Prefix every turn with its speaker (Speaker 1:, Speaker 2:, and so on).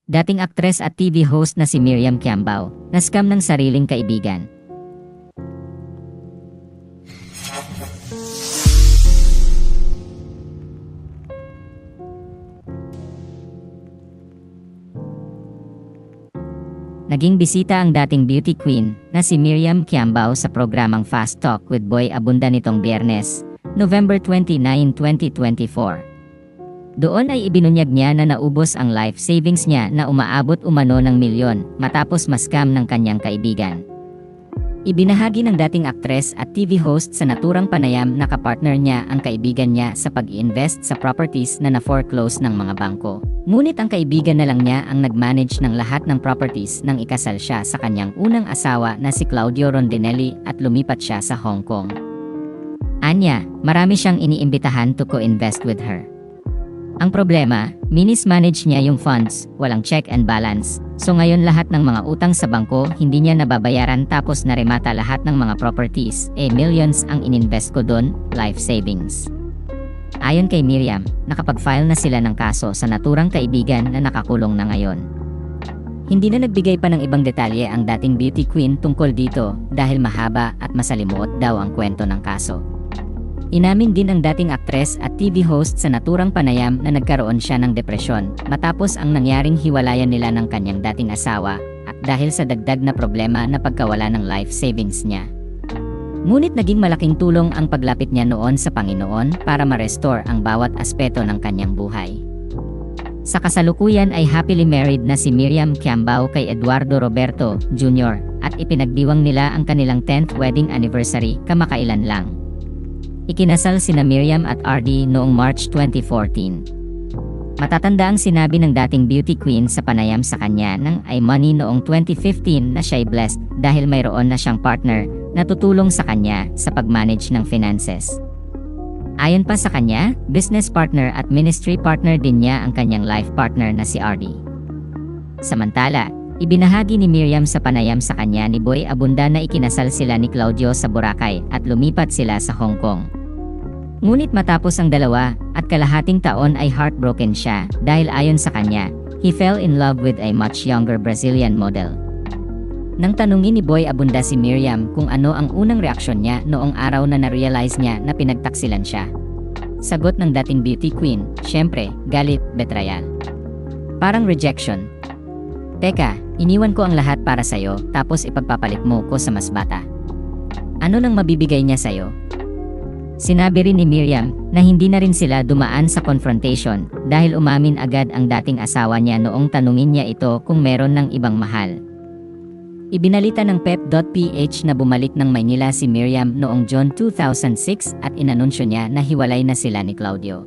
Speaker 1: Dating aktres at TV host na si Miriam Kiambao, na-scam ng sariling kaibigan. Naging bisita ang dating beauty queen na si Miriam Kiambao sa programang Fast Talk with Boy Abunda nitong Biyernes, November 29, 2024. Doon ay ibinunyag niya na naubos ang life savings niya na umaabot umano ng milyon matapos ma-scam ng kanyang kaibigan. Ibinahagi ng dating aktres at TV host sa naturang panayam na kapartner niya ang kaibigan niya sa pag-i-invest sa properties na na-foreclose ng mga bangko. Ngunit ang kaibigan na lang niya ang nag-manage ng lahat ng properties nang ikasal siya sa kanyang unang asawa na si Claudio Rondinelli at lumipat siya sa Hong Kong. Anya, marami siyang iniimbitahan to co-invest with her. Ang problema, minismanage niya yung funds, walang check and balance. So ngayon lahat ng mga utang sa bangko hindi niya nababayaran tapos naremata lahat ng mga properties. Millions ang ininvest ko doon, life savings. Ayon kay Miriam, nakapag-file na sila ng kaso sa naturang kaibigan na nakakulong na ngayon. Hindi na nagbigay pa ng ibang detalye ang dating beauty queen tungkol dito dahil mahaba at masalimuot daw ang kwento ng kaso. Inamin din ang dating aktres at TV host sa naturang panayam na nagkaroon siya ng depresyon matapos ang nangyaring hiwalayan nila ng kanyang dating asawa at dahil sa dagdag na problema na pagkawala ng life savings niya. Ngunit naging malaking tulong ang paglapit niya noon sa Panginoon para ma-restore ang bawat aspeto ng kanyang buhay. Sa kasalukuyan ay happily married na si Miriam Kiambao kay Eduardo Roberto Jr. at ipinagdiwang nila ang kanilang 10th wedding anniversary kamakailan lang. Ikinasal sina Miriam at RD noong March 2014. Matatanda ang sinabi ng dating beauty queen sa panayam sa kanya nang ay money noong 2015 na siya'y blessed dahil mayroon na siyang partner na tutulong sa kanya sa pag-manage ng finances. Ayon pa sa kanya, business partner at ministry partner din niya ang kanyang life partner na si RD. Samantala, ibinahagi ni Miriam sa panayam sa kanya ni Boy Abunda na ikinasal sila ni Claudio sa Boracay at lumipat sila sa Hong Kong. Ngunit matapos ang 2.5 taon ay heartbroken siya dahil ayon sa kanya, he fell in love with a much younger Brazilian model. Nang tanungin ni Boy Abunda si Miriam kung ano ang unang reaksyon niya noong araw na na-realize niya na pinagtaksilan siya. Sagot ng dating beauty queen, syempre, galit, betrayal. Parang rejection. Teka, iniwan ko ang lahat para sa'yo tapos ipagpapalit mo ko sa mas bata. Ano nang mabibigay niya sa'yo? Sinabi rin ni Miriam na hindi na rin sila dumaan sa confrontation dahil umamin agad ang dating asawa niya noong tanungin niya ito kung meron ng ibang mahal. Ibinalita ng Pep.ph na bumalik ng Maynila si Miriam noong June 2006 at inanunsyo niya na hiwalay na sila ni Claudio.